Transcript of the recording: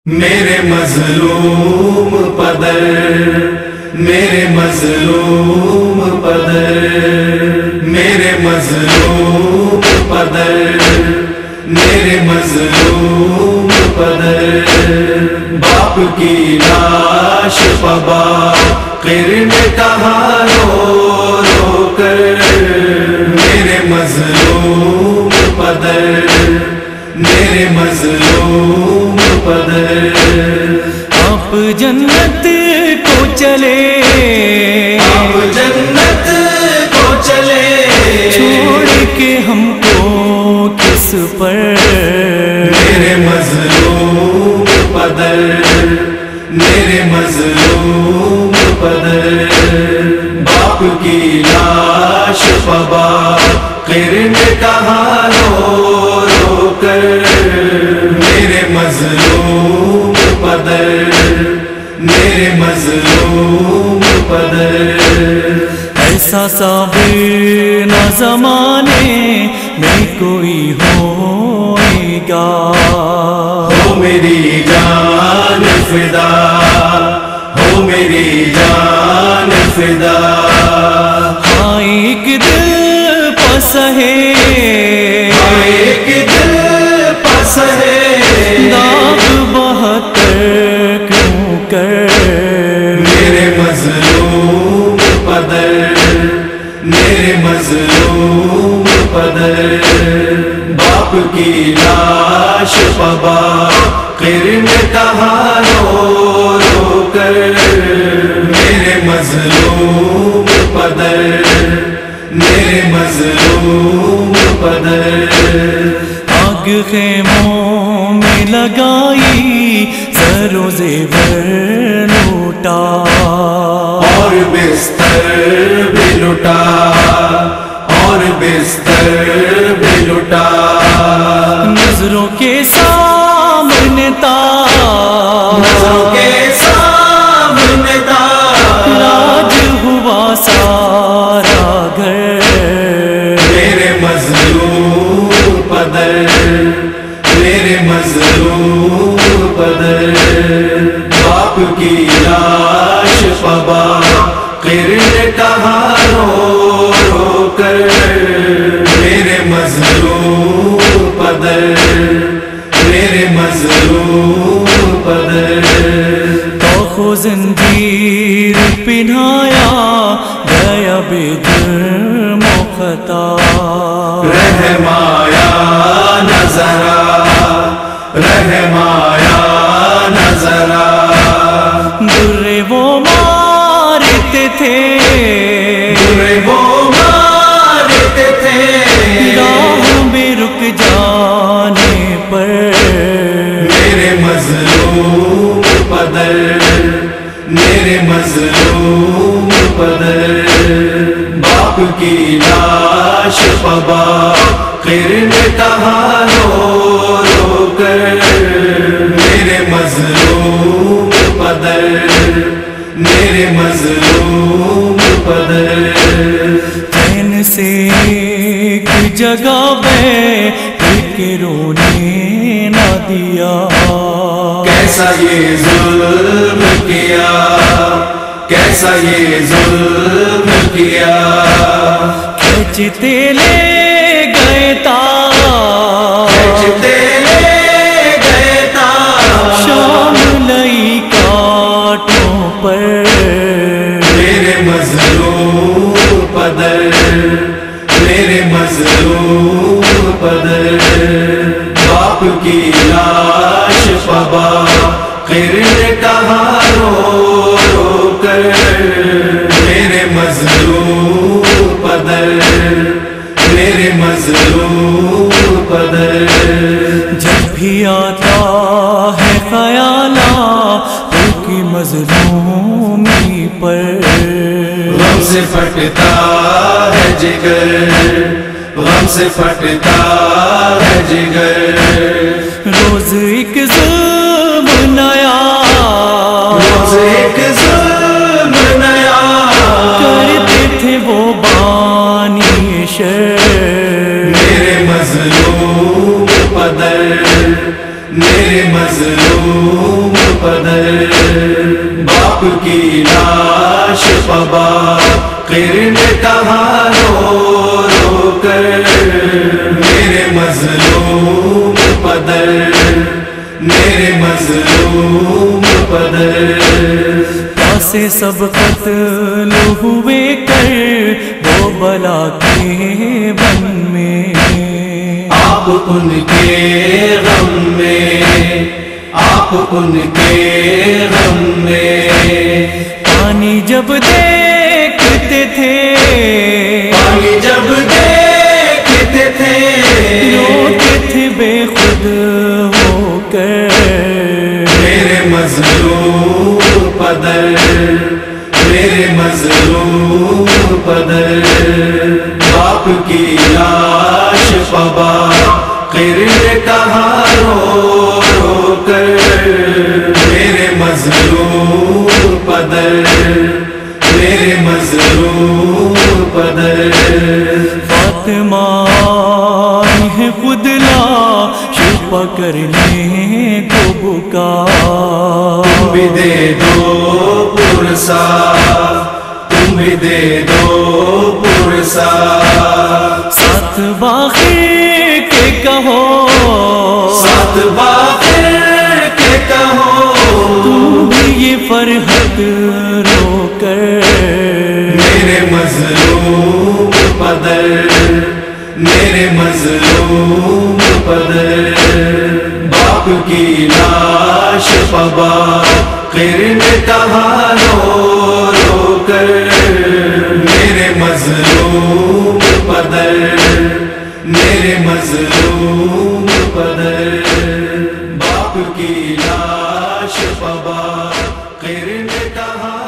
میرے مظلوم پدر، میرے مظلوم پدر، میرے مظلوم پدر، میرے مظلوم پدر، باپ کی لاش قبر میں کہاں رو رو کر، میرے مظلوم پدر، میرے مظلوم پدر، آپ جنت کو چلے، آپ جنت کو چلے، چھوڑ کے ہم کو کس پر، میرے مظلوم پدر، میرے مظلوم پدر، باپ کی لاش قبر میں کہاں رو رو کر، میرے مظلوم پدر، میرے مظلوم پدر، ایسا صابر نہ زمانے میں کوئی ہوئے گا، ہو میری جان فدا، ہو میری جان فدا، ہاں ایک دل پس ہے، ایک دل پس ہے، داغ بہتر کیوں کر، میرے مظلوم پدر، میرے مظلوم پدر، باپ کی لاش قبر میں کہاں رو رو کر، میرے مظلوم پدر، میرے مظلوم پدر، آگ خیموں میں لگائی، زر و زیور لوٹا، اور بستر بھی لٹا، اور بستر بھی لٹا، نظروں کے سامنے تا، نظروں کے سامنے تھا، راج ہوا سارا گھر، میرے مظلوم پدر، میرے مظلوم پدر، باپ کی لاش قبر میں کہاں رو رو کر، میرے مظلوم پدر، میرے مظلوم پدر، توخ و زنجیر پہنایا گیا بے جرم و خطا، رحم آیا نظر آ، رحم آیا نظر آ، درے وہ مارتے تھے، برے وہ مارتے تھے، راہ میں رک جانے پر، میرے مظلوم پدر، میرے مظلوم پدر، باپ کی لاش قبر میں کہاں رو رو کر، میرے مظلوم پدر، میرے مظلوم پدر، چین سے ایک جگہ بیٹھ کے رونے نہ دیا، کیسا یہ ظلم کیا، کیسا یہ ظلم کیا، کھینچتے لے گئے تا، کھینچتے لے گئے تا، شام لئی کاٹوں پر، میرے مظلوم پدر، میرے مظلوم پدر، باپ کی لاش قبر میں کہاں رو رو کر، میرے مظلوم پدر، میرے مظلوم پدر، جب بھی آتا ہے خیالات کی مظلومی پر، غم سے پھٹتا ہے جگر، غم سے پھٹتا ہے جگر، روز ایک ظلم نیا، روز ایک ظلم نیا، کرتے تھے وہ بانی شر، میرے مظلوم پدر، میرے مظلوم پدر باپ کی لاش پبا قرن کہا رو رو کر میرے مظلوم پدر میرے مظلوم پدر سے سب قتل ہوئے کر وہ بلا کے بن میں آپ ان کے غم میں آپ ان کے غم میں پانی جب دیکھتے تھے پانی جب دیکھتے تھے روتے تھے بے خود ہو کر میرے مظلوم پدر میرے مظلوم پدر باپ کی لاش پبا قرن کہا رو رو کر میرے مظلوم پدر میرے مظلوم پدر فاطمہ ہے خود لاش پکڑنے کو بکا تم بھی دے دو پرسا تم بھی دے دو پرسا ساتھ باقی کے کہو ساتھ باخر کے کہو تو بھی یہ فرحت رو کر میرے مظلوم پدر میرے مظلوم پدر باپ کی لاش پبا قرن کہا رو رو کر میرے مظلوم پدر میرے مظلوم پدر باپ کی لاش پبا قرن کہا